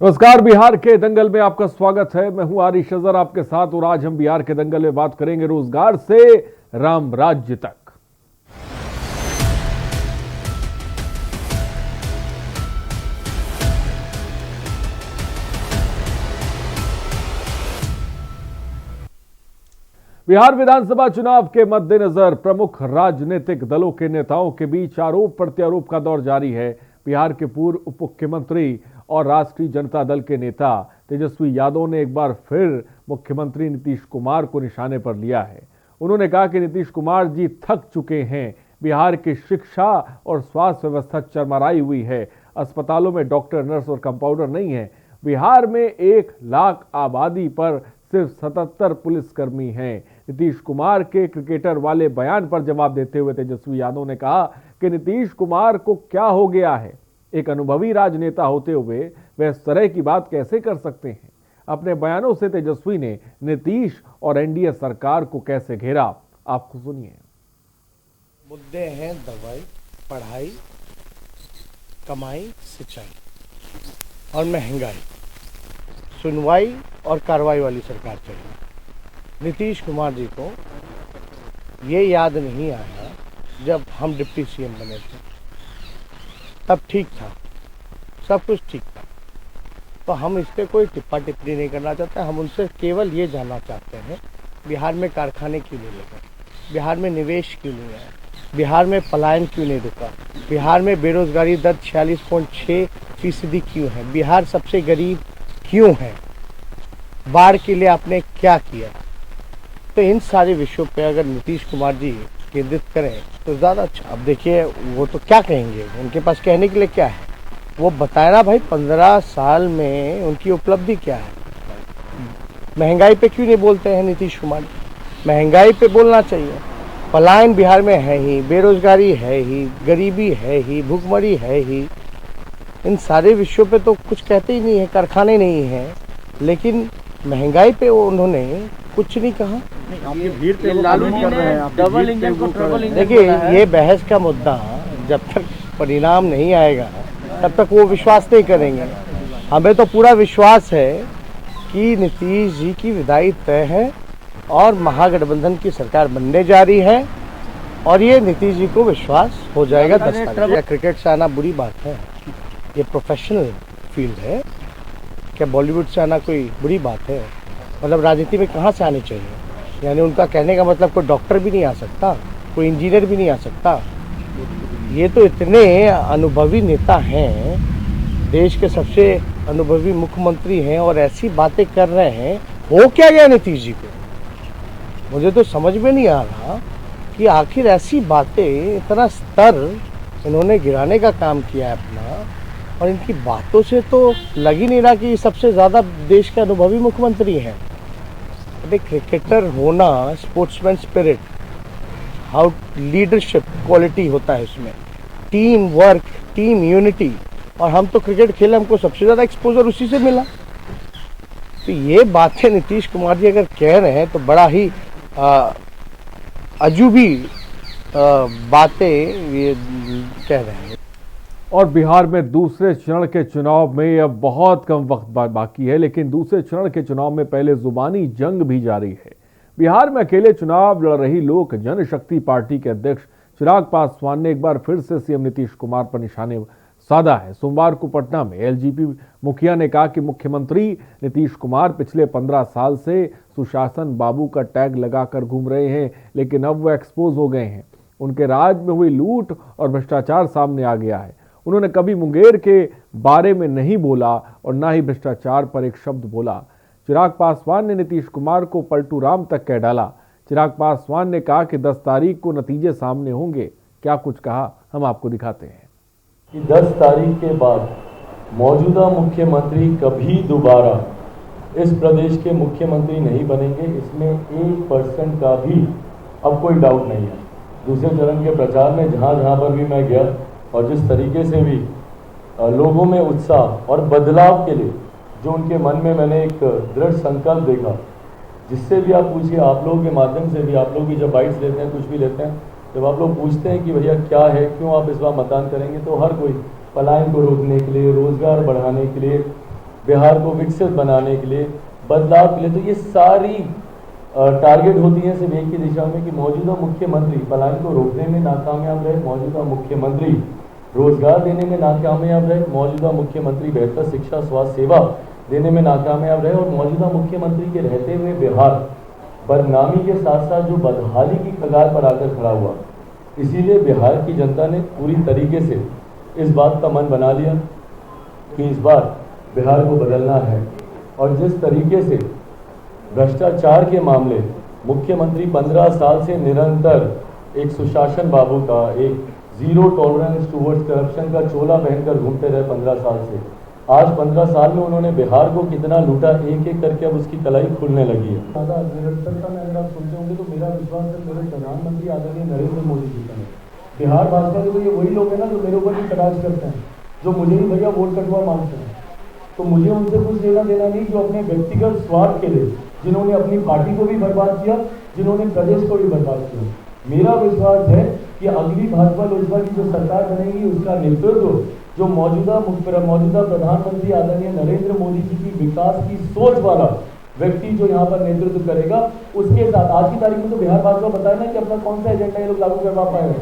नमस्कार, बिहार के दंगल में आपका स्वागत है। मैं हूं आरिश अजहर आपके साथ और आज हम बिहार के दंगल में बात करेंगे रोजगार से राम राज्य तक। बिहार विधानसभा चुनाव के मद्देनजर प्रमुख राजनीतिक दलों के नेताओं के बीच आरोप प्रत्यारोप का दौर जारी है। बिहार के पूर्व उप मुख्यमंत्री और राष्ट्रीय जनता दल के नेता तेजस्वी यादव ने एक बार फिर मुख्यमंत्री नीतीश कुमार को निशाने पर लिया है। उन्होंने कहा कि नीतीश कुमार जी थक चुके हैं। बिहार की शिक्षा और स्वास्थ्य व्यवस्था चरमराई हुई है। अस्पतालों में डॉक्टर, नर्स और कंपाउंडर नहीं है। बिहार में 1 लाख आबादी पर सिर्फ 77 पुलिसकर्मी हैं। नीतीश कुमार के क्रिकेटर वाले बयान पर जवाब देते हुए तेजस्वी यादव ने कहा कि नीतीश कुमार को क्या हो गया है। एक अनुभवी राजनेता होते हुए वे इस तरह की बात कैसे कर सकते हैं। अपने बयानों से तेजस्वी ने नीतीश और एनडीए सरकार को कैसे घेरा, आपको सुनिए। मुद्दे हैं दवाई, पढ़ाई, कमाई, सिंचाई और महंगाई। सुनवाई और कार्रवाई वाली सरकार चाहिए। नीतीश कुमार जी को ये याद नहीं आया जब हम डिप्टी सीएम बने थे, तब ठीक था, सब कुछ ठीक था। तो हम इस पर कोई टिप्पा टिप्पणी नहीं करना चाहते। हम उनसे केवल ये जानना चाहते हैं बिहार में कारखाने क्यों नहीं लगे, बिहार में निवेश क्यों नहीं आया, बिहार में पलायन क्यों नहीं रुका, बिहार में बेरोजगारी दर 46.6% क्यों है, बिहार सबसे गरीब क्यों है, बाढ़ के लिए आपने क्या किया। तो इन सारे विषयों पे अगर नीतीश कुमार जी केंद्रित करें तो ज़्यादा अच्छा। अब देखिए वो तो क्या कहेंगे, उनके पास कहने के लिए क्या है, वो बताए ना भाई 15 साल में उनकी उपलब्धि क्या है। महंगाई पे क्यों नहीं बोलते हैं नीतीश कुमार? महंगाई पे बोलना चाहिए। पलायन बिहार में है ही, बेरोजगारी है ही, गरीबी है ही, भूखमरी है ही। इन सारे विषयों पे तो कुछ कहते ही नहीं है, कारखाने नहीं हैं। लेकिन महंगाई पे उन्होंने कुछ नहीं कहा। देखिए ये बहस का मुद्दा जब तक परिणाम नहीं आएगा तब तक वो विश्वास नहीं करेंगे। हमें तो पूरा विश्वास है कि नीतीश जी की विदाई तय है और महागठबंधन की सरकार बनने जा रही है और ये नीतीश जी को विश्वास हो जाएगा 10 तारीख। क्रिकेट से आना बुरी बात है, ये प्रोफेशनल फील्ड है। क्या बॉलीवुड से आना कोई बुरी बात है? मतलब राजनीति में कहाँ से आनी चाहिए? यानी उनका कहने का मतलब कोई डॉक्टर भी नहीं आ सकता, कोई इंजीनियर भी नहीं आ सकता। ये तो इतने अनुभवी नेता हैं, देश के सबसे अनुभवी मुख्यमंत्री हैं और ऐसी बातें कर रहे हैं। हो क्या गया नीतीश जी को? मुझे तो समझ में नहीं आ रहा कि आखिर ऐसी बातें, इतना स्तर इन्होंने गिराने का काम किया है अपना। और इनकी बातों से तो लग ही नहीं रहा कि सबसे ज़्यादा देश के अनुभवी मुख्यमंत्री हैं। एक क्रिकेटर होना, sportsman spirit, how leadership quality होता है उसमें, टीम वर्क, टीम यूनिटी। और हम तो क्रिकेट खेले, हमको सबसे ज़्यादा एक्सपोजर उसी से मिला। तो ये बातें नीतीश कुमार जी अगर कह रहे हैं तो बड़ा ही अजूबी बातें ये कह रहे हैं। और बिहार में दूसरे चरण के चुनाव में अब बहुत कम वक्त बाकी है, लेकिन दूसरे चरण के चुनाव में पहले जुबानी जंग भी जारी है। बिहार में अकेले चुनाव लड़ रही लोक जनशक्ति पार्टी के अध्यक्ष चिराग पासवान ने एक बार फिर से सीएम नीतीश कुमार पर निशाने साधा है। सोमवार को पटना में एलजेपी मुखिया ने कहा कि मुख्यमंत्री नीतीश कुमार पिछले 15 साल से सुशासन बाबू का टैग लगाकर घूम रहे हैं, लेकिन अब वो एक्सपोज हो गए हैं। उनके राज में हुई लूट और भ्रष्टाचार सामने आ गया है। उन्होंने कभी मुंगेर के बारे में नहीं बोला और ना ही भ्रष्टाचार पर एक शब्द बोला। चिराग पासवान ने नीतीश कुमार को पलटू राम तक कह डाला। चिराग पासवान ने कहा कि 10 तारीख को नतीजे सामने होंगे। क्या कुछ कहा, हम आपको दिखाते हैं। कि 10 तारीख के बाद मौजूदा मुख्यमंत्री कभी दोबारा इस प्रदेश के मुख्यमंत्री नहीं बनेंगे, इसमें 1% का भी अब कोई डाउट नहीं है। दूसरे चरण के प्रचार में जहाँ जहाँ पर भी मैं गया और जिस तरीके से भी लोगों में उत्साह और बदलाव के लिए जो उनके मन में मैंने एक दृढ़ संकल्प देखा, जिससे भी आप पूछिए, आप लोगों के माध्यम से भी, आप लोग भी जब बाइट्स लेते हैं, कुछ भी लेते हैं, जब आप लोग पूछते हैं कि भैया क्या है, क्यों आप इस बार मतदान करेंगे, तो हर कोई पलायन को रोकने के लिए, रोजगार बढ़ाने के लिए, बिहार को विकसित बनाने के लिए, बदलाव के लिए, तो ये सारी टारगेट होती है सिर्फ एक ही दिशा में कि मौजूदा मुख्यमंत्री पलायन को रोकने में नाकामयाब रहे, मौजूदा मुख्यमंत्री रोजगार देने में नाकामयाब रहे, मौजूदा मुख्यमंत्री बेहतर शिक्षा स्वास्थ्य सेवा देने में नाकामयाब रहे, और मौजूदा मुख्यमंत्री के रहते हुए बिहार बदनामी के साथ साथ जो बदहाली की कगार पर आकर खड़ा हुआ। इसीलिए बिहार की जनता ने पूरी तरीके से इस बात का मन बना लिया कि इस बार बिहार को बदलना है। और जिस तरीके से भ्रष्टाचार के मामले मुख्यमंत्री 15 साल से निरंतर एक सुशासन बाबू का, एक जीरो टॉलरेंस टुवर्ड्स करप्शन का चोला पहनकर घूमते रहे 15 साल से, आज 15 साल में उन्होंने बिहार को कितना लूटा, एक एक करके अब उसकी कलाई खुलने लगी है। ज़्यादा निरंतरता में अगर आप सुनते होंगे तो मेरा विश्वास है मेरे प्रधानमंत्री आदरणीय नरेंद्र मोदी जी का है। बिहार भाजपा के तो ये वही लोग हैं ना जो मेरे ऊपर भी कटाक्ष करते हैं, जो मुझे ही भैया वोट कटवा मांगते हैं। तो मुझे उनसे कुछ लेना देना नहीं, जो अपने व्यक्तिगत स्वार्थ के लिए जिन्होंने अपनी पार्टी को भी बर्बाद किया, जिन्होंने प्रदेश को भी बर्बाद किया। मेरा विश्वास है कि अगली भाजपा लोजपा की जो सरकार बनेगी उसका नेतृत्व जो मौजूदा प्रधानमंत्री आदरणीय नरेंद्र मोदी जी की विकास की सोच वाला व्यक्ति जो यहाँ पर नेतृत्व करेगा, उसके साथ आज की तारीख में तो बिहार भाजपा बताया ना कि अपना कौन सा एजेंडा ये लोग लागू करवा पाए।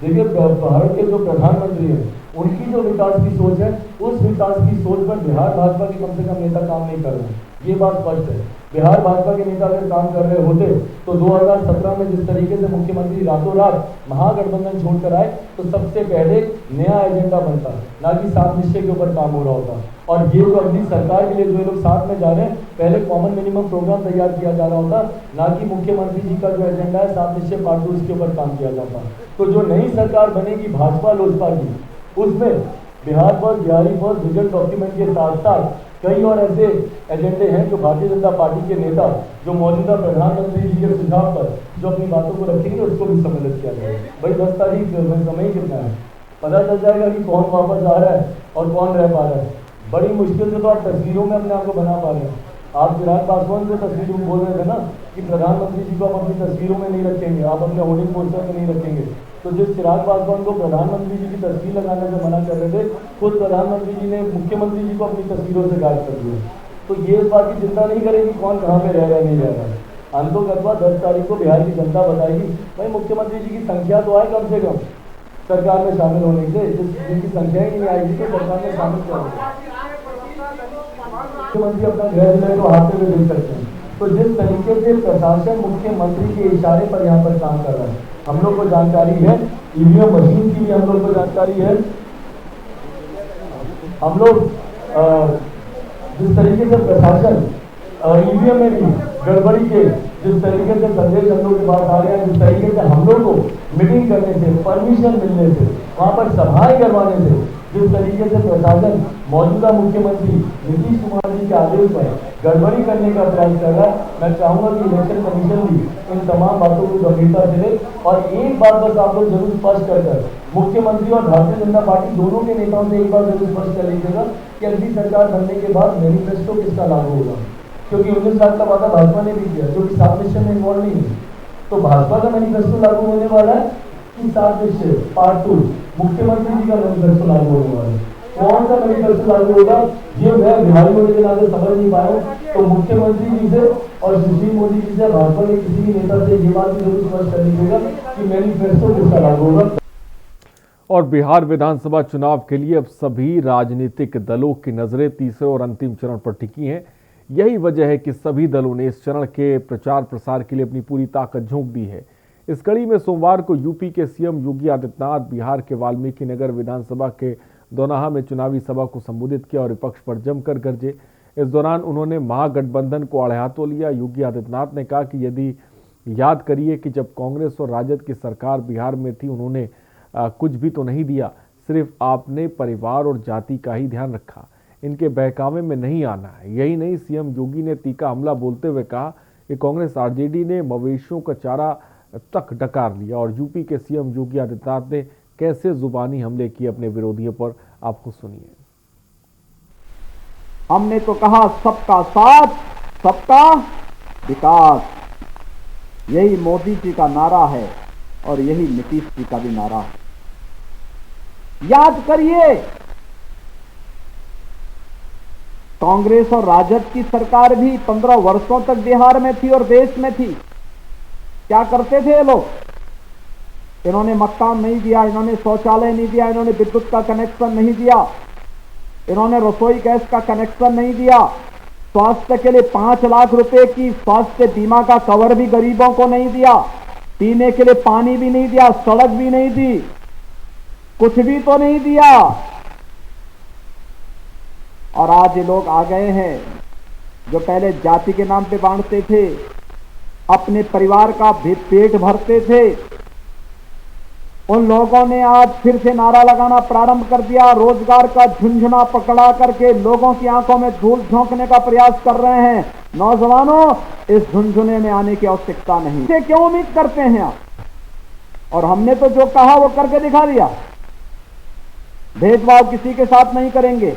देखिए भारत के जो प्रधानमंत्री हैं उनकी जो विकास की सोच है, उस विकास की सोच पर बिहार भाजपा के कम से कम नेता काम नहीं कर रहे हैं, ये बात स्पष्ट है। बिहार भाजपा के नेता अगर काम कर रहे होते तो 2017 में जिस तरीके से मुख्यमंत्री रातों रात महागठबंधन छोड़कर आए तो सबसे पहले नया एजेंडा बनता, ना कि सात निश्चय के ऊपर काम हो रहा होता। और ये जो अगली सरकार के लिए जो लोग साथ में जा रहे हैं, पहले कॉमन मिनिमम प्रोग्राम तैयार किया जा रहा होता, ना कि मुख्यमंत्री जी का जो एजेंडा है सात निश्चय पार्ट 2 इसके ऊपर काम किया जाता। तो जो नई सरकार बनेगी भाजपा लोजपा की, उसमें बिहार पर बिहारी पर विजन डॉक्यूमेंट के साथ साथ कई और ऐसे एजेंडे हैं जो भारतीय जनता पार्टी के नेता जो मौजूदा प्रधानमंत्री जी के सुझाव पर जो अपनी बातों को रखेंगे उसको भी सम्मिलित किया जाएगा। भाई 10 तारीख में समय कितना है, पता चल जाएगा कि कौन वापस आ रहा है और कौन रह पा रहा है। बड़ी मुश्किल से तो आप तस्वीरों में अपने आप को बना पा रहे हैं। आप चिराग पासवान से तस्वीरों में बोल रहे थे ना कि प्रधानमंत्री जी को आप अपनी तस्वीरों में नहीं रखेंगे, आप अपने होर्डिंग पोस्टर में नहीं रखेंगे। तो जिस चिराग पासवान को प्रधानमंत्री जी की तस्वीर लगाने से मना कर रहे थे, खुद प्रधानमंत्री जी ने मुख्यमंत्री जी को अपनी तस्वीरों से गायब कर दिया। तो ये इस बात की चिंता नहीं करेगी कौन कहाँ पे रह रहा है नहीं रह रहा है। अंतोगत्वा 10 तारीख को बिहार की जनता बताएगी। भाई मुख्यमंत्री जी की संख्या तो आए कम से कम सरकार में शामिल होने के, जिनकी संख्या ही नहीं आएगी तो सरकार में शामिल करेंगे। मुख्यमंत्री अपना गृह जिले को हाथ में देख सकते हैं। तो जिस तरीके से प्रशासन मुख्यमंत्री के इशारे पर यहाँ पर काम कर रहा है, हम लोग को जानकारी है, ईवीएम मशीन की भी हम लोग को जानकारी है। हम लोग जिस तरीके से प्रशासन ईवीएम में भी गड़बड़ी के जिस तरीके से संदेश हम लोग के पास आ रहे हैं, जिस तरीके से हम लोग को मीटिंग करने से, परमिशन मिलने से, वहाँ पर सभाएं करवाने से, जिस तरीके से प्रशासन मौजूदा मुख्यमंत्री नीतीश कुमार जी के आदेश पर गड़बड़ी करने का प्रयास कर रहा है, मैं चाहूंगा कि इलेक्शन कमीशन भी इन तमाम बातों को गंभीरता से ले। और एक बात बस आप लोग जरूर स्पष्ट कर मुख्यमंत्री और भारतीय जनता पार्टी दोनों के नेताओं से एक बात जरूर स्पष्ट कर लीजिएगा कि अगली सरकार बनने के बाद मैनिफेस्टो किसका लागू होगा, क्योंकि 19 साल का वादा भाजपा ने भी किया जो कि सात निश्चय में इन्वॉल्व नहीं है। तो भाजपा का मैनिफेस्टो लागू होने वाला है कि सात निश्चय पार्ट 2 मुख्यमंत्री जी का मैनिफेस्टो लागू होने वाला है। कौन सा मैनिफेस्टो लागू होगा ये मैं बिहारी होने के नाते समझ नहीं पाया। तो मुख्यमंत्री जी से और सुशील मोदी जी से भाजपा के किसी भी नेता से ये बात जरूर स्पष्ट कर लीजिएगा कि मैनिफेस्टो किसका लागू होगा। और बिहार विधानसभा चुनाव के लिए अब सभी राजनीतिक दलों की नजरें तीसरे और अंतिम चरण पर टिकी हैं। यही वजह है कि सभी दलों ने इस चरण के प्रचार प्रसार के लिए अपनी पूरी ताकत झोंक दी है। इस कड़ी में सोमवार को यूपी के सीएम योगी आदित्यनाथ बिहार के वाल्मीकि नगर विधानसभा के दोनाहा में चुनावी सभा को संबोधित किया और विपक्ष पर जमकर गरजे। इस दौरान उन्होंने महागठबंधन को आड़े हाथों लिया। योगी आदित्यनाथ ने कहा कि यदि याद करिए कि जब कांग्रेस और राजद की सरकार बिहार में थी उन्होंने कुछ भी तो नहीं दिया, सिर्फ आपने परिवार और जाति का ही ध्यान रखा। इनके बहकावे में नहीं आना है। यही नहीं, सीएम योगी ने तीखा हमला बोलते हुए कहा कि कांग्रेस आरजेडी ने मवेशियों का चारा तक डकार लिया। और यूपी के सीएम योगी आदित्यनाथ ने कैसे जुबानी हमले किए अपने विरोधियों पर, आपको सुनिए। हमने तो कहा सबका साथ सबका विकास, यही मोदी जी का नारा है और यही नीतीश जी का भी नारा है। याद करिए कांग्रेस और राजद की सरकार भी 15 वर्षों तक बिहार में थी और देश में थी। क्या करते थे ये लोग? इन्होंने मकान नहीं दिया, इन्होंने शौचालय नहीं दिया, इन्होंने विद्युत का कनेक्शन नहीं दिया, इन्होंने रसोई गैस का कनेक्शन नहीं दिया, स्वास्थ्य के लिए 5 लाख रुपए की स्वास्थ्य बीमा का कवर भी गरीबों को नहीं दिया, पीने के लिए पानी भी नहीं दिया, सड़क भी नहीं दी, कुछ भी तो नहीं दिया। और आज ये लोग आ गए हैं जो पहले जाति के नाम पे बांटते थे, अपने परिवार का भी पेट भरते थे, उन लोगों ने आज फिर से नारा लगाना प्रारंभ कर दिया। रोजगार का झुंझुना पकड़ा करके लोगों की आंखों में धूल झोंकने का प्रयास कर रहे हैं। नौजवानों, इस झुंझुने में आने की आवश्यकता नहीं। इसे क्यों उम्मीद करते हैं आप? और हमने तो जो कहा वो करके दिखा दिया। भेदभाव किसी के साथ नहीं करेंगे,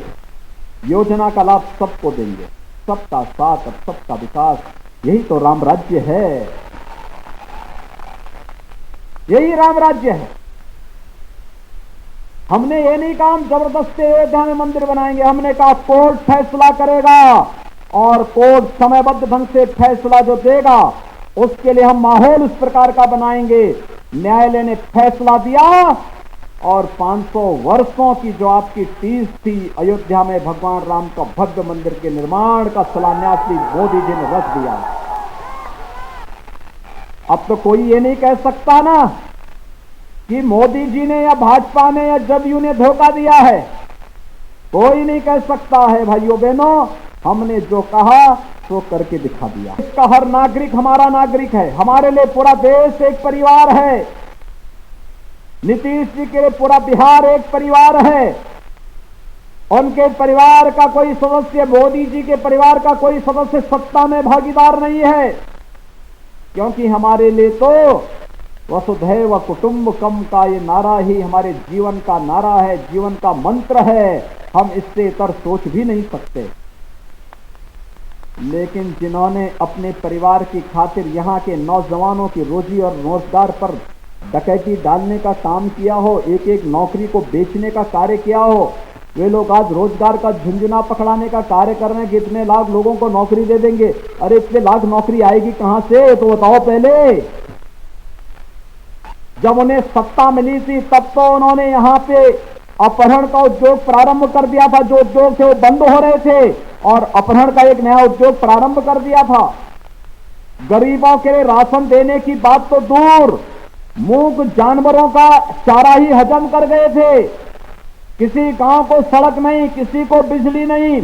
योजना का लाभ सबको देंगे, सबका साथ और सबका विकास, यही तो राम राज्य है, यही राम राज्य है। हमने ये नहीं कहा हम जबरदस्ती अयोध्या में मंदिर बनाएंगे, हमने कहा कोर्ट फैसला करेगा और कोर्ट समयबद्ध ढंग से फैसला जो देगा उसके लिए हम माहौल उस प्रकार का बनाएंगे। न्यायालय ने फैसला दिया और 500 वर्षों की जो आपकी टीस थी अयोध्या में भगवान राम का भव्य मंदिर के निर्माण का शिलान्यास भी मोदी जी ने रख दिया। अब तो कोई ये नहीं कह सकता ना कि मोदी जी ने या भाजपा ने या जदयू ने धोखा दिया है। कोई नहीं कह सकता है। भाइयों बहनों, हमने जो कहा तो करके दिखा दिया। इसका हर नागरिक हमारा नागरिक है, हमारे लिए पूरा देश एक परिवार है। नीतीश जी के लिए पूरा बिहार एक परिवार है। उनके परिवार का कोई सदस्य, मोदी जी के परिवार का कोई सदस्य सत्ता में भागीदार नहीं है, क्योंकि हमारे लिए तो वसुधैव कुटुंबकम का ये नारा ही हमारे जीवन का नारा है, जीवन का मंत्र है। हम इससे इतर सोच भी नहीं सकते। लेकिन जिन्होंने अपने परिवार की खातिर यहाँ के नौजवानों की रोजी और रोजगार पर डकैती डालने का काम किया हो, एक एक नौकरी को बेचने का कार्य किया हो, वे लोग आज रोजगार का झुंझुना पकड़ाने का कार्य कर रहे हैं कि इतने लाख लोगों को नौकरी दे देंगे। अरे इतने लाख नौकरी आएगी कहां से, तो बताओ पहले। जब उन्हें सत्ता मिली थी तब तो उन्होंने यहाँ पे अपहरण का उद्योग प्रारंभ कर दिया था। जो उद्योग थे वो बंद हो रहे थे और अपहरण का एक नया उद्योग प्रारंभ कर दिया था। गरीबों के लिए राशन देने की बात तो दूर, मूक जानवरों का चारा ही हजम कर गए थे। किसी गांव को सड़क नहीं, किसी को बिजली नहीं,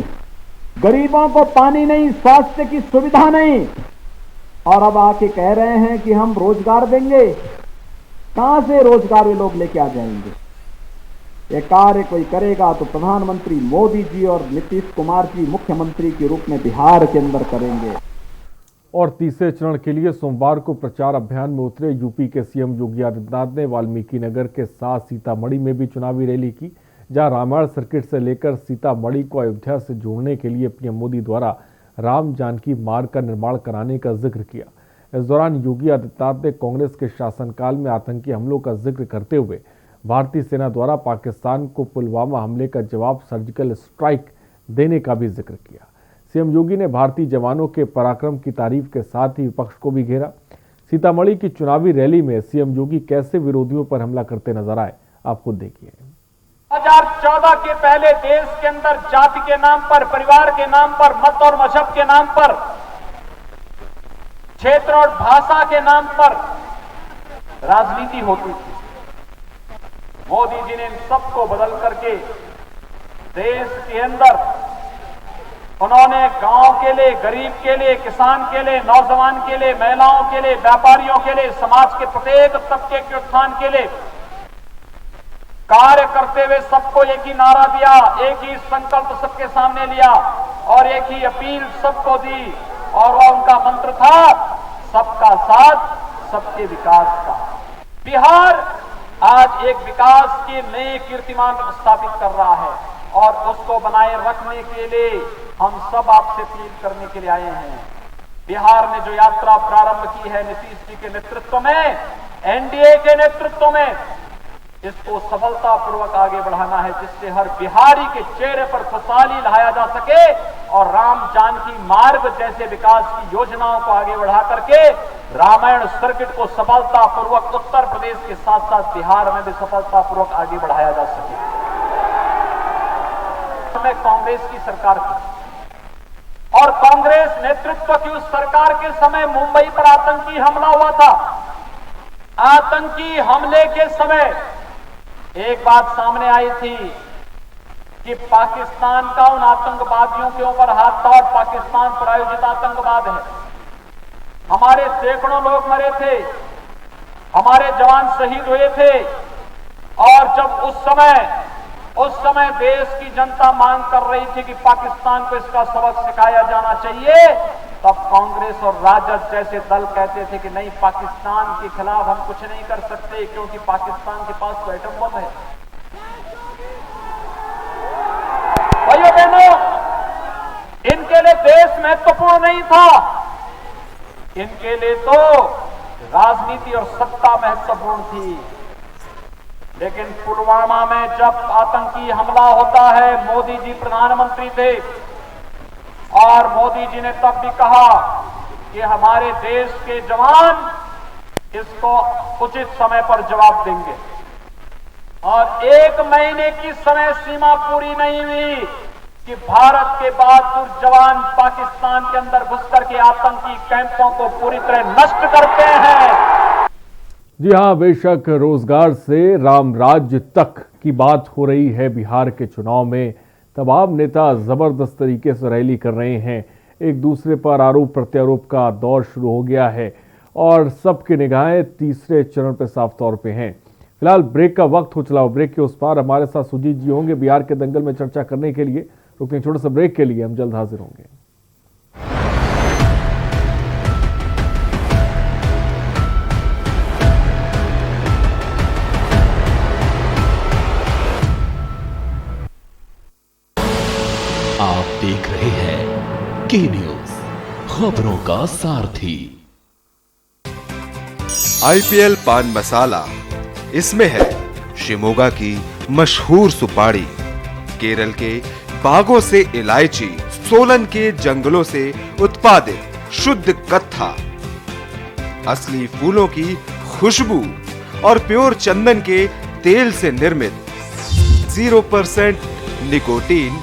गरीबों को पानी नहीं, स्वास्थ्य की सुविधा नहीं, और अब आके कह रहे हैं कि हम रोजगार देंगे। कहां से रोजगार वे लोग लेके आ जाएंगे? ये कार्य कोई करेगा तो प्रधानमंत्री मोदी जी और नीतीश कुमार जी मुख्यमंत्री के रूप में बिहार के अंदर करेंगे। और तीसरे चरण के लिए सोमवार को प्रचार अभियान में उतरे यूपी के सीएम योगी आदित्यनाथ ने वाल्मीकि नगर के साथ सीतामढ़ी में भी चुनावी रैली की, जहां रामायण सर्किट से लेकर सीतामढ़ी को अयोध्या से जोड़ने के लिए पीएम मोदी द्वारा राम जानकी मार्ग का निर्माण कराने का जिक्र किया। इस दौरान योगी आदित्यनाथ ने कांग्रेस के शासनकाल में आतंकी हमलों का जिक्र करते हुए भारतीय सेना द्वारा पाकिस्तान को पुलवामा हमले का जवाब सर्जिकल स्ट्राइक देने का भी जिक्र किया। सीएम योगी ने भारतीय जवानों के पराक्रम की तारीफ के साथ ही विपक्ष को भी घेरा। सीतामढ़ी की चुनावी रैली में सीएम योगी कैसे विरोधियों पर हमला करते नजर आए, आप खुद देखिए। 2014 के पहले देश के अंदर जाति के नाम पर, परिवार के नाम पर, मत और मजहब के नाम पर, क्षेत्र और भाषा के नाम पर राजनीति होती थी। मोदी जी ने इन सबको बदल करके देश के अंदर उन्होंने गांव के लिए, गरीब के लिए, किसान के लिए, नौजवान के लिए, महिलाओं के लिए, व्यापारियों के लिए, समाज के प्रत्येक तबके के उत्थान के लिए कार्य करते हुए सबको एक ही नारा दिया, एक ही संकल्प सबके सामने लिया और एक ही अपील सबको दी, और वह उनका मंत्र था सबका साथ, सबके विकास का। बिहार आज एक विकास के नए कीर्तिमान स्थापित कर रहा है और उसको बनाए रखने के लिए हम सब आपसे अपील करने के लिए आए हैं। बिहार ने जो यात्रा प्रारंभ की है नीतीश जी के नेतृत्व में, एनडीए के नेतृत्व में, इसको सफलतापूर्वक आगे बढ़ाना है, जिससे हर बिहारी के चेहरे पर खुशहाली लाया जा सके और राम जानकी मार्ग जैसे विकास की योजनाओं को आगे बढ़ा करके रामायण सर्किट को सफलतापूर्वक उत्तर प्रदेश के साथ साथ बिहार में भी सफलतापूर्वक आगे बढ़ाया जा सके। में कांग्रेस की सरकार थी और कांग्रेस नेतृत्व की उस सरकार के समय मुंबई पर आतंकी हमला हुआ था। आतंकी हमले के समय एक बात सामने आई थी कि पाकिस्तान का उन आतंकवादियों के ऊपर हाथ था और पाकिस्तान प्रायोजित आतंकवाद है। हमारे सैकड़ों लोग मरे थे, हमारे जवान शहीद हुए थे और जब उस समय देश की जनता मांग कर रही थी कि पाकिस्तान को इसका सबक सिखाया जाना चाहिए, तब कांग्रेस और राजद जैसे दल कहते थे कि नहीं, पाकिस्तान के खिलाफ हम कुछ नहीं कर सकते क्योंकि पाकिस्तान के पास तो एटम बम है। भाइयों बहनों, इनके लिए देश महत्वपूर्ण नहीं था, इनके लिए तो राजनीति और सत्ता महत्वपूर्ण थी। लेकिन पुलवामा में जब आतंकी हमला होता है, मोदी जी प्रधानमंत्री थे और मोदी जी ने तब भी कहा कि हमारे देश के जवान इसको उचित समय पर जवाब देंगे और 1 महीने की समय सीमा पूरी नहीं हुई कि भारत के बहादुर जवान पाकिस्तान के अंदर घुस करके आतंकी कैंपों को पूरी तरह नष्ट करते हैं। जी हाँ, बेशक रोजगार से राम राज्य तक की बात हो रही है। बिहार के चुनाव में तमाम नेता जबरदस्त तरीके से रैली कर रहे हैं, एक दूसरे पर आरोप प्रत्यारोप का दौर शुरू हो गया है और सबकी निगाहें तीसरे चरण पर साफ तौर पे हैं। फिलहाल ब्रेक का वक्त हो चला हो। ब्रेक के उस पार हमारे साथ सुजीत जी होंगे बिहार के दंगल में चर्चा करने के लिए। रुकते हैं छोटे से ब्रेक के लिए, हम जल्द हाजिर होंगे। आप देख रहे हैं के न्यूज, खबरों का सारथी। आईपीएल पान मसाला, इसमें है शिमोगा की मशहूर सुपारी, केरल के बागों से इलायची, सोलन के जंगलों से उत्पादित शुद्ध कत्था, असली फूलों की खुशबू और प्योर चंदन के तेल से निर्मित 0% निकोटीन,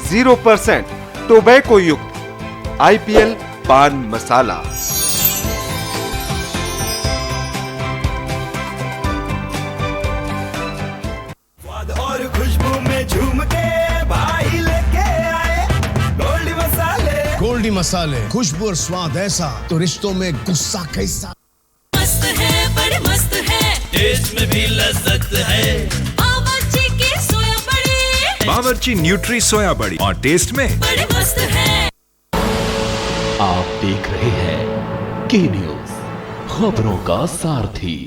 0% टोबैको युक्त आईपीएल पान मसाला। और खुशबू में झूम के भाई लेके आए गोल्डी मसाले। गोल्डी मसाले, खुशबू और स्वाद ऐसा तो रिश्तों में गुस्सा कैसा। मस्त है, बड़े मस्त है, टेस्ट में भी लज्जत है। बावर्ची की सोया बड़ी, बावर्ची न्यूट्री सोया बड़ी और टेस्ट में बड़े मस्त है। आप देख रहे हैं के न्यूज, खबरों का सारथी।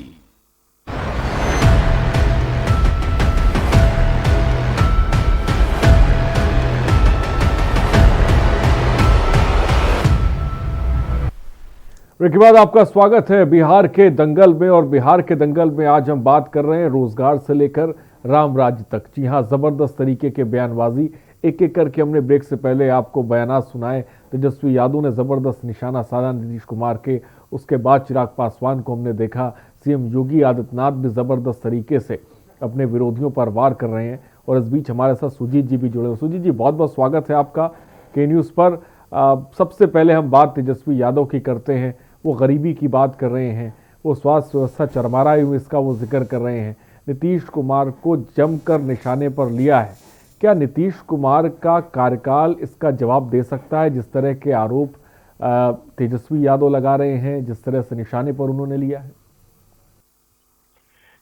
ब्रेक के बाद आपका स्वागत है बिहार के दंगल में। और बिहार के दंगल में आज हम बात कर रहे हैं रोजगार से लेकर राम राज्य तक। जी हाँ, जबरदस्त तरीके के बयानबाजी एक एक करके हमने ब्रेक से पहले आपको बयानात सुनाए। तेजस्वी यादव ने जबरदस्त निशाना साधा नीतीश कुमार के, उसके बाद चिराग पासवान को हमने देखा। सीएम योगी आदित्यनाथ भी जबरदस्त तरीके से अपने विरोधियों पर वार कर रहे हैं। और इस बीच हमारे साथ सुजीत जी भी जुड़े। सुजीत जी, बहुत बहुत स्वागत है आपका के न्यूज़ पर। सबसे पहले हम बात तेजस्वी यादव की करते हैं। वो गरीबी की बात कर रहे हैं, वो स्वास्थ्य व्यवस्था चरमरा हुई इसका वो जिक्र कर रहे हैं। नीतीश कुमार को जमकर निशाने पर लिया है। क्या नीतीश कुमार का कार्यकाल इसका जवाब दे सकता है, जिस तरह के आरोप तेजस्वी यादव लगा रहे हैं, जिस तरह से निशाने पर उन्होंने लिया है?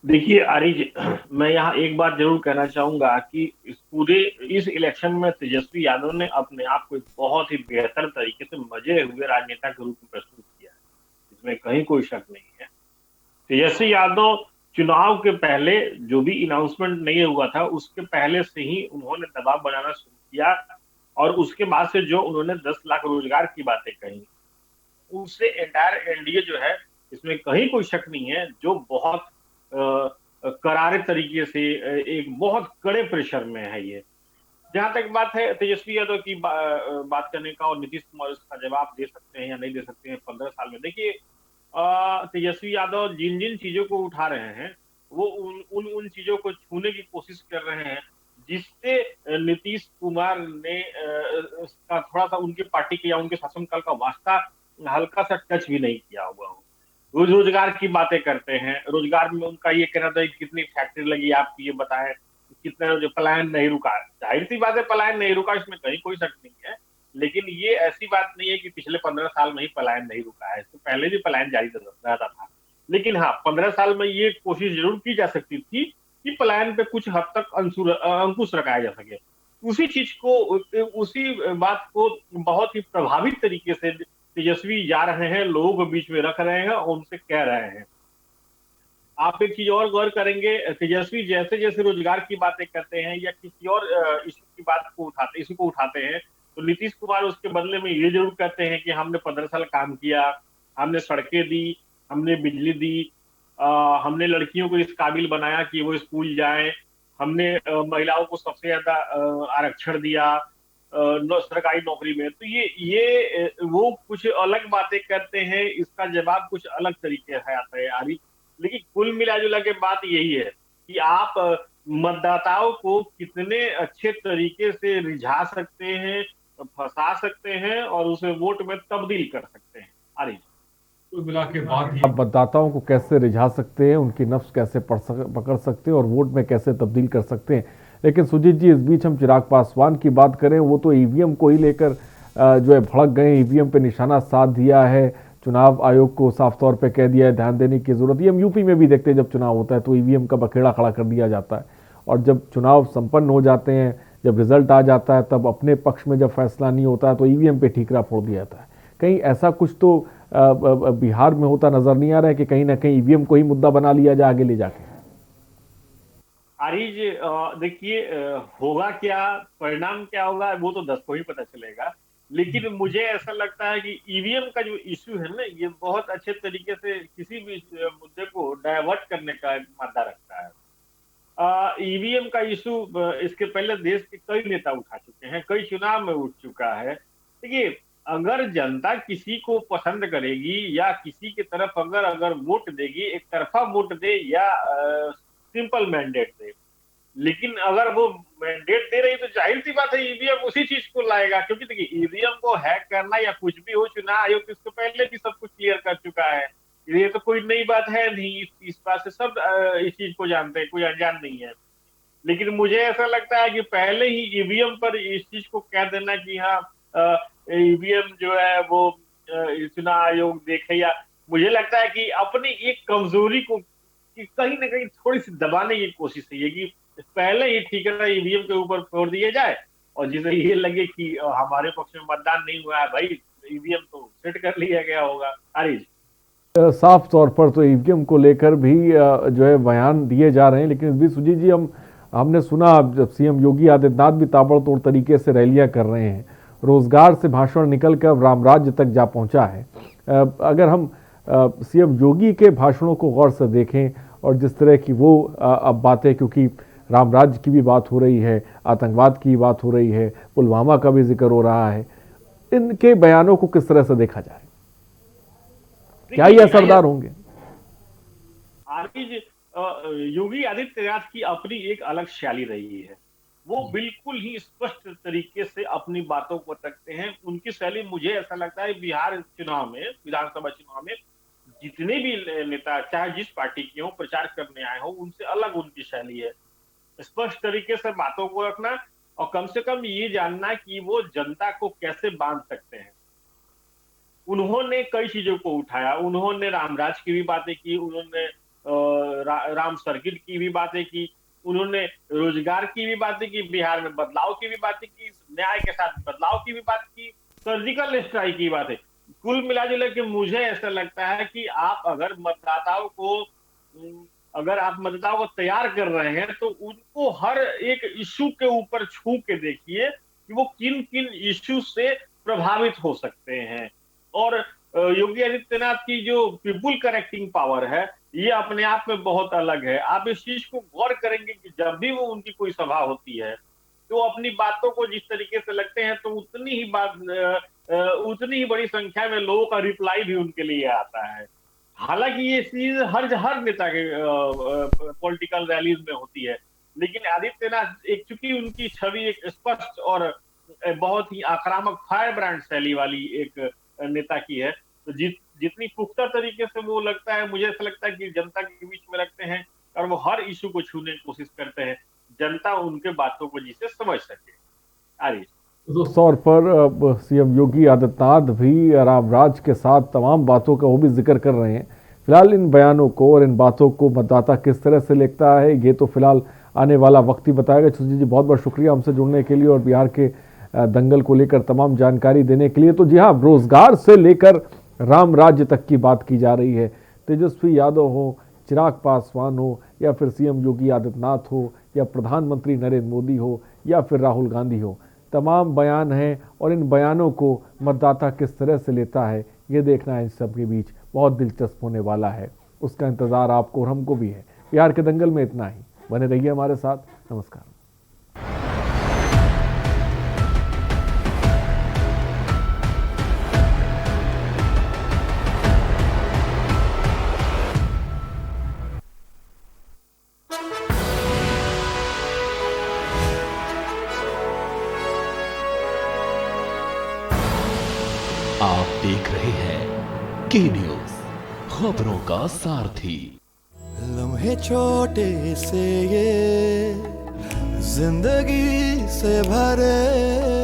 देखिए आरिज, मैं यहाँ एक बात जरूर कहना चाहूंगा कि इस इलेक्शन में तेजस्वी यादव ने अपने आप को एक बहुत ही बेहतर तरीके से मजे हुए राजनेता के रूप में प्रस्तुत किया है, इसमें कहीं कोई शक नहीं है। तेजस्वी यादव चुनाव के पहले जो भी अनाउंसमेंट नहीं हुआ था, उसके पहले से ही उन्होंने दबाव बनाना शुरू किया और उसके बाद से जो उन्होंने 10 लाख रोजगार की बातें कही, उससे एंटायर एनडीए जो है, इसमें कहीं कोई शक नहीं है, जो बहुत करारे तरीके से एक बहुत कड़े प्रेशर में है। ये जहां तक बात है तेजस्वी यादव की बात करने का और नीतीश कुमार उसका जवाब दे सकते हैं या नहीं दे सकते हैं 15 साल में, देखिए तेजस्वी यादव जिन जिन चीजों को उठा रहे हैं वो उन चीजों को छूने की कोशिश कर रहे हैं जिससे नीतीश कुमार ने का थोड़ा सा उनकी पार्टी के या उनके शासनकाल का वास्ता हल्का सा टच भी नहीं किया हुआ हो। रोजगार की बातें करते हैं, रोजगार में उनका ये कहना था कि कितनी फैक्ट्री लगी आप ये बताएं, कितना जो पलायन नहीं रुका। जाहिर सी बात है पलायन नहीं रुका, इसमें कहीं कोई शक नहीं है, लेकिन ये ऐसी बात नहीं है कि पिछले 15 साल में ही पलायन नहीं रुका है, इससे पहले भी पलायन जारी रहता था। लेकिन हाँ, 15 साल में ये कोशिश जरूर की जा सकती थी कि पलायन पे कुछ हद तक अंकुश लगाया जा सके। उसी चीज को, उसी बात को बहुत ही प्रभावित तरीके से तेजस्वी जा रहे हैं, लोगों के बीच में रख रहे हैं और उनसे कह रहे हैं। आप एक चीज और गौर करेंगे, तेजस्वी जैसे जैसे रोजगार की बातें करते हैं या किसी और इशू की बात को उठाते हैं, तो नीतीश कुमार उसके बदले में ये जरूर कहते हैं कि हमने 15 साल काम किया, हमने सड़कें दी, हमने बिजली दी, हमने लड़कियों को इस काबिल बनाया कि वो स्कूल जाएं, हमने महिलाओं को सबसे ज्यादा आरक्षण दिया सरकारी नौकरी में। तो ये वो कुछ अलग बातें करते हैं, इसका जवाब कुछ अलग तरीके से आता है आरिफ। लेकिन कुल मिला जुला के बात यही है कि आप मतदाताओं को कितने अच्छे तरीके से रिझा सकते हैं, फंसा सकते हैं और उसे वोट में तब्दील कर सकते हैं। आरिफ, कुल मिला के बात आप मतदाताओं को कैसे रिझा सकते हैं, उनकी नफ्स कैसे पकड़ सकते हैं और वोट में कैसे तब्दील कर सकते हैं। लेकिन सुजीत जी, इस बीच हम चिराग पासवान की बात करें, वो तो ईवीएम को ही लेकर जो है भड़क गए, ईवीएम पे निशाना साध दिया है, चुनाव आयोग को साफ तौर पे कह दिया है ध्यान देने की जरूरत। ये हम यूपी में भी देखते हैं, जब चुनाव होता है तो ईवीएम का बखेड़ा खड़ा कर दिया जाता है और जब चुनाव संपन्न हो जाते हैं, जब रिजल्ट आ जाता है, तब अपने पक्ष में जब फैसला नहीं होता है तो ईवीएम पे ठीकरा फोड़ दिया जाता है। कहीं ऐसा कुछ तो बिहार में होता नजर नहीं आ रहा है कि कहीं ना कहीं ईवीएम को ही मुद्दा बना लिया जाए आगे ले जाके? आरिज, देखिए होगा क्या, परिणाम क्या होगा वो तो 10 को ही पता चलेगा। लेकिन मुझे ऐसा लगता है कि ईवीएम का जो इश्यू है ना, ये बहुत अच्छे तरीके से किसी भी मुद्दे को डाइवर्ट करने का मादा रखता है। ईवीएम का इश्यू इसके पहले देश के कई नेता उठा चुके हैं, कई चुनाव में उठ चुका है। देखिए, अगर जनता किसी को पसंद करेगी या किसी की तरफ अगर वोट देगी, एक तरफा वोट दे या सिंपल मैंडेट दे, लेकिन अगर वो मैंडेट दे रही तो जाहिर सी बात है ईवीएम उसी चीज को लाएगा। क्योंकि देखिए, ईवीएम को हैक करना या कुछ भी हो, चुनाव आयोग इसको पहले भी सब कुछ क्लियर कर चुका है, ये तो कोई नई बात है नहीं। इस बात से सब इस चीज को जानते हैं, कोई अनजान नहीं है। लेकिन मुझे ऐसा लगता है कि पहले ही ईवीएम पर इस चीज को कह देना कि हाँ ईवीएम जो है वो चुनाव आयोग देखे, या मुझे लगता है कि अपनी एक कमजोरी को कहीं ना कहीं थोड़ी सी दबाने की कोशिश है कि पहले ही ठीक है ईवीएम के ऊपर फोड़ दिया जाए और जिसे ये लगे कि हमारे पक्ष में मतदान नहीं हुआ है, भाई ईवीएम तो सेट कर लिया गया होगा। आरिज, साफ तौर पर तो ईवीएम को लेकर भी जो है बयान दिए जा रहे हैं, लेकिन इस बीच सुजीत जी हमने सुना जब सीएम योगी आदित्यनाथ भी ताबड़तोड़ तरीके से रैलियां कर रहे हैं, रोजगार से भाषण निकलकर राम राज्य तक जा पहुंचा है। अगर हम सीएम योगी के भाषणों को गौर से देखें और जिस तरह की वो अब बातें, क्योंकि राम राज्य की भी बात हो रही है, आतंकवाद की बात हो रही है, पुलवामा का भी जिक्र हो रहा है, इनके बयानों को किस तरह से देखा जाए, क्या ये असरदार होंगे? आरिज, योगी आदित्यनाथ की अपनी एक अलग शैली रही है, वो बिल्कुल ही स्पष्ट तरीके से अपनी बातों को रखते हैं। उनकी शैली, मुझे ऐसा लगता है बिहार चुनाव में, विधानसभा चुनाव में जितने भी नेता चाहे जिस पार्टी के हो प्रचार करने आए हो, उनसे अलग उनकी शैली है। स्पष्ट तरीके से बातों को रखना और कम से कम ये जानना कि वो जनता को कैसे बांध सकते हैं। उन्होंने कई चीजों को उठाया, उन्होंने रामराज की भी बातें की, उन्होंने राम सर्किट की भी बातें की, उन्होंने रोजगार की भी बातें की, बिहार में बदलाव की भी बातें की, न्याय के साथ बदलाव की भी बात की, सर्जिकल स्ट्राइक की बातें। कुल मिला जुला के मुझे ऐसा लगता है कि आप अगर मतदाताओं को तैयार कर रहे हैं तो उनको हर एक इश्यू के ऊपर छू के देखिए कि वो किन किन इश्यू से प्रभावित हो सकते हैं। और योगी आदित्यनाथ की जो पीपुल कनेक्टिंग पावर है, ये अपने आप में बहुत अलग है। आप इस चीज को गौर करेंगे कि जब भी वो उनकी कोई सभा होती है तो अपनी बातों को जिस तरीके से लगते हैं तो उतनी ही बड़ी संख्या में लोगों का रिप्लाई भी उनके लिए आता है। हालांकि ये चीज हर नेता के पॉलिटिकल रैलीज में होती है, लेकिन आदित्यनाथ एक चूंकि उनकी छवि एक स्पष्ट और बहुत ही आक्रामक फायर ब्रांड शैली वाली एक नेता की है, तो जितनी पुख्ता तरीके से वो लगता है, मुझे ऐसा लगता है कि जनता के बीच में रखते हैं और वो हर इशू को छूने की कोशिश करते हैं, जनता उनके बातों को जिसे समझ सके। आरिफ उस तौर पर सीएम योगी आदित्यनाथ भी रामराज के साथ तमाम बातों का वो भी जिक्र कर रहे हैं। फिलहाल इन बयानों को और इन बातों को मतदाता किस तरह से लेता है, ये तो फिलहाल आने वाला वक्त ही बताएगा। सुजीत जी, बहुत बहुत शुक्रिया हमसे जुड़ने के लिए और बिहार के दंगल को लेकर तमाम जानकारी देने के लिए। तो जी हाँ, रोजगार से लेकर राम राज्य तक की बात की जा रही है। तेजस्वी यादव हो, चिराग पासवान हो, या फिर सीएम योगी आदित्यनाथ हो, या प्रधानमंत्री नरेंद्र मोदी हो, या फिर राहुल गांधी हो, तमाम बयान हैं और इन बयानों को मतदाता किस तरह से लेता है, ये देखना इन सब के बीच बहुत दिलचस्प होने वाला है। उसका इंतज़ार आपको और हमको भी है। बिहार के दंगल में इतना ही। बने रहिए हमारे साथ। नमस्कार। आप देख रहे हैं के न्यूज, खबरों का सारथी। लम्हे छोटे से ये जिंदगी से भरे